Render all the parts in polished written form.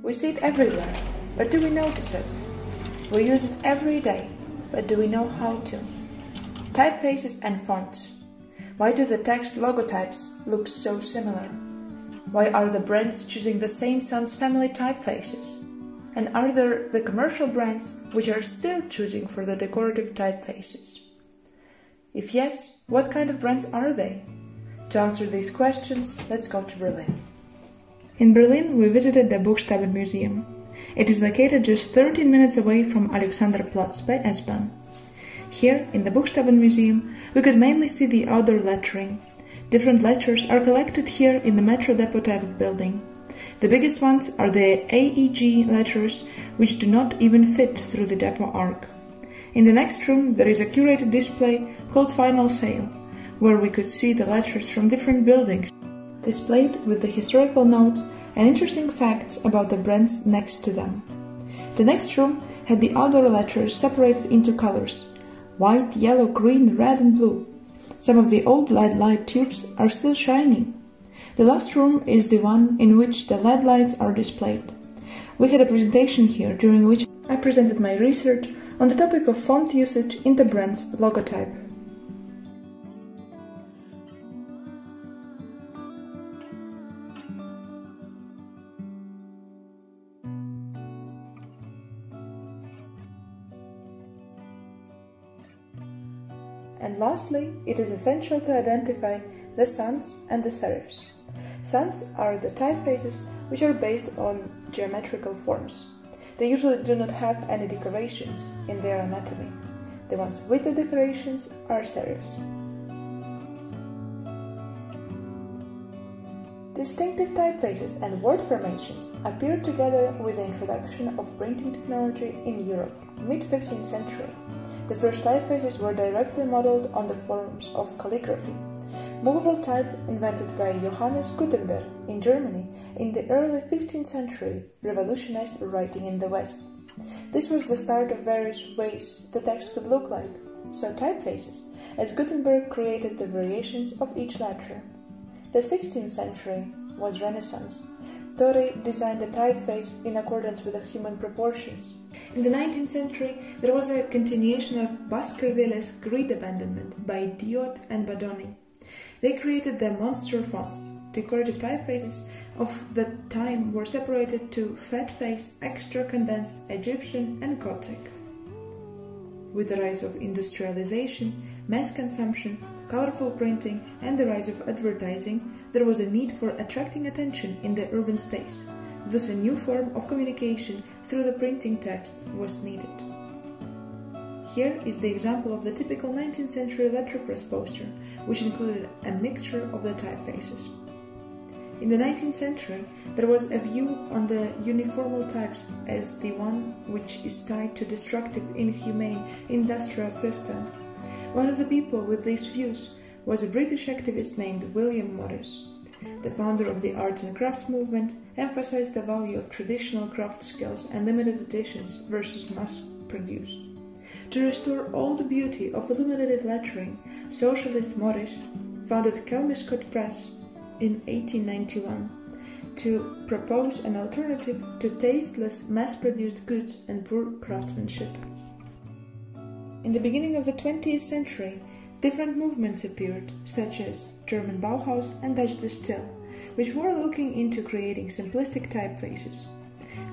We see it everywhere, but do we notice it? We use it every day, but do we know how to? Typefaces and fonts. Why do the text logotypes look so similar? Why are the brands choosing the same sans family typefaces? And are there the commercial brands which are still choosing for the decorative typefaces? If yes, what kind of brands are they? To answer these questions, let's go to Berlin. In Berlin, we visited the Buchstabenmuseum. It is located just 13 minutes away from Alexanderplatz by S-Bahn. Here, in the Buchstabenmuseum, we could mainly see the outdoor lettering. Different letters are collected here in the metro depot type of building. The biggest ones are the AEG letters, which do not even fit through the depot arc. In the next room, there is a curated display called Final Sale, where we could see the letters from different buildings, displayed with the historical notes and interesting facts about the brands next to them. The next room had the outdoor letters separated into colors: white, yellow, green, red and blue. Some of the old LED light tubes are still shining. The last room is the one in which the LED lights are displayed. We had a presentation here during which I presented my research on the topic of font usage in the brand's logotype. And lastly, it is essential to identify the sans and the serifs. Sans are the typefaces which are based on geometrical forms. They usually do not have any decorations in their anatomy. The ones with the decorations are serifs. Distinctive typefaces and word formations appeared together with the introduction of printing technology in Europe, mid-15th century. The first typefaces were directly modeled on the forms of calligraphy. Movable type, invented by Johannes Gutenberg in Germany in the early 15th century, revolutionized writing in the West. This was the start of various ways the text could look like, so typefaces, as Gutenberg created the variations of each letter. The 16th century was Renaissance. Torre designed the typeface in accordance with the human proportions. In the 19th century, there was a continuation of Baskerville's Grid Abandonment by Diot and Badoni. They created the monster fonts. Decorative typefaces of the time were separated to fat face, extra condensed, Egyptian and Gothic. With the rise of industrialization, mass consumption, colorful printing and the rise of advertising, there was a need for attracting attention in the urban space. Thus a new form of communication through the printing text was needed. Here is the example of the typical 19th century letterpress poster, which included a mixture of the typefaces. In the 19th century, there was a view on the uniformal types as the one which is tied to destructive, inhumane, industrial system. One of the people with these views was a British activist named William Morris. The founder of the arts and crafts movement emphasized the value of traditional craft skills and limited editions versus mass-produced. To restore all the beauty of illuminated lettering, socialist Morris founded Kelmscott Press in 1891 to propose an alternative to tasteless, mass-produced goods and poor craftsmanship. In the beginning of the 20th century, different movements appeared, such as German Bauhaus and Dutch De Stijl, which were looking into creating simplistic typefaces.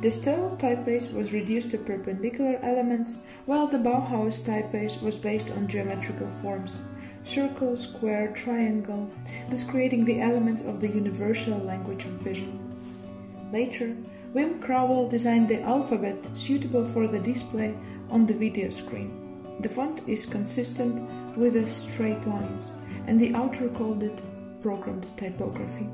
De Stijl typeface was reduced to perpendicular elements, while the Bauhaus typeface was based on geometrical forms, circle, square, triangle, thus creating the elements of the universal language of vision. Later, Wim Crowell designed the alphabet suitable for the display on the video screen. The font is consistent with the straight lines, and the author called it programmed typography.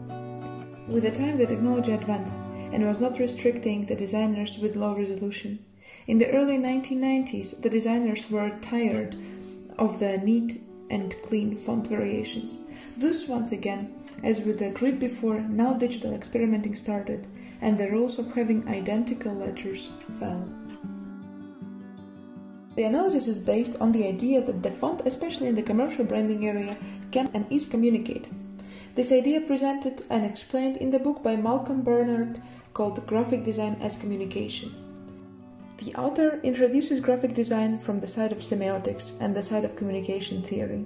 With the time, the technology advanced and was not restricting the designers with low resolution. In the early 1990s, the designers were tired of the neat and clean font variations. Thus, once again, as with the grid before, now digital experimenting started, and the rules of having identical letters fell. The analysis is based on the idea that the font, especially in the commercial branding area, can and is communicated. This idea presented and explained in the book by Malcolm Bernard called Graphic Design as Communication. The author introduces graphic design from the side of semiotics and the side of communication theory.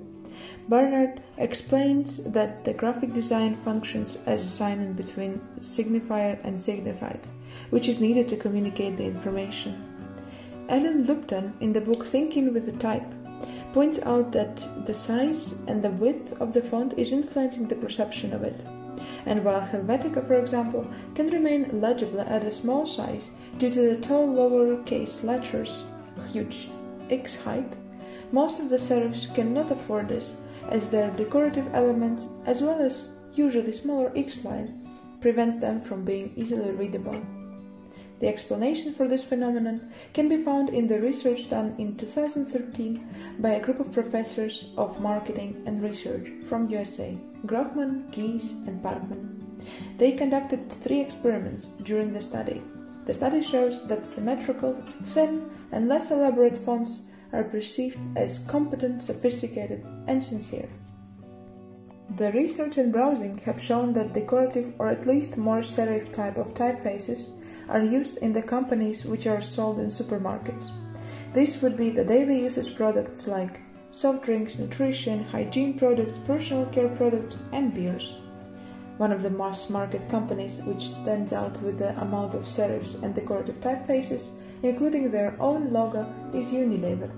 Barnard explains that the graphic design functions as a sign-in between signifier and signified, which is needed to communicate the information. Alan Lupton, in the book Thinking with the Type, points out that the size and the width of the font is influencing the perception of it. And while Helvetica, for example, can remain legible at a small size due to the tall lowercase letters, huge X height, most of the serifs cannot afford this, as their decorative elements, as well as usually smaller X line, prevents them from being easily readable. The explanation for this phenomenon can be found in the research done in 2013 by a group of professors of marketing and research from USA, Grochman, Gies, and Parkman. They conducted 3 experiments during the study. The study shows that symmetrical, thin, and less elaborate fonts are perceived as competent, sophisticated, and sincere. The research and browsing have shown that decorative or at least more serif type of typefaces are used in the companies which are sold in supermarkets. This would be the daily usage products like soft drinks, nutrition, hygiene products, personal care products, and beers. One of the mass market companies which stands out with the amount of serifs and decorative typefaces, including their own logo, is Unilever.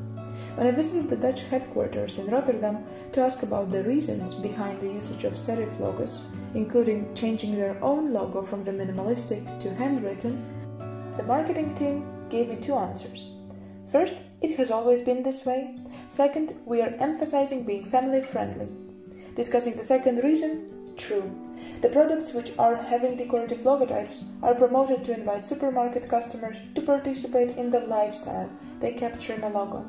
When I visited the Dutch headquarters in Rotterdam to ask about the reasons behind the usage of serif logos, including changing their own logo from the minimalistic to handwritten, the marketing team gave me 2 answers. First, it has always been this way. Second, we are emphasizing being family friendly. Discussing the second reason, true. The products which are having decorative logotypes are promoted to invite supermarket customers to participate in the lifestyle they capture in a logo,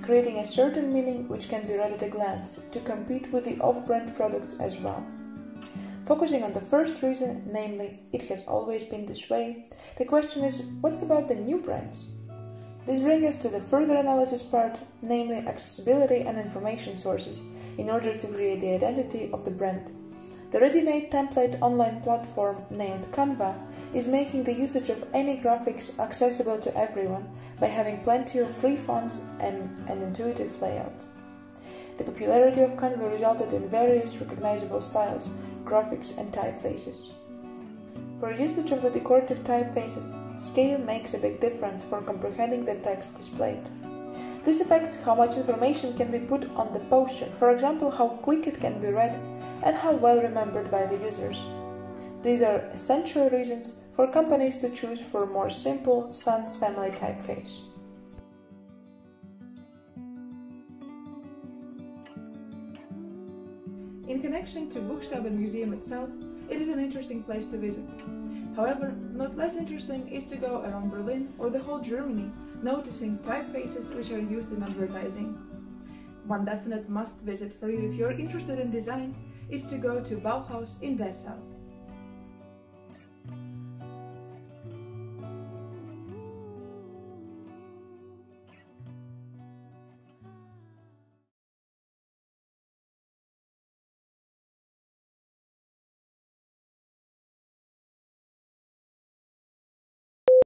creating a certain meaning which can be read at a glance to compete with the off-brand products as well. Focusing on the first reason, namely, it has always been this way, the question is, what's about the new brands? This brings us to the further analysis part, namely accessibility and information sources, in order to create the identity of the brand. The ready-made template online platform named Canva is making the usage of any graphics accessible to everyone by having plenty of free fonts and an intuitive layout. The popularity of Canva resulted in various recognizable styles, graphics, and typefaces. For usage of the decorative typefaces, scale makes a big difference for comprehending the text displayed. This affects how much information can be put on the poster, for example, how quick it can be read and how well remembered by the users. These are essential reasons for companies to choose for a more simple Sans family typeface. In connection to Buchstabenmuseum itself, it is an interesting place to visit. However, not less interesting is to go around Berlin or the whole Germany, noticing typefaces which are used in advertising. One definite must-visit for you if you're interested in design is to go to Bauhaus in Dessau.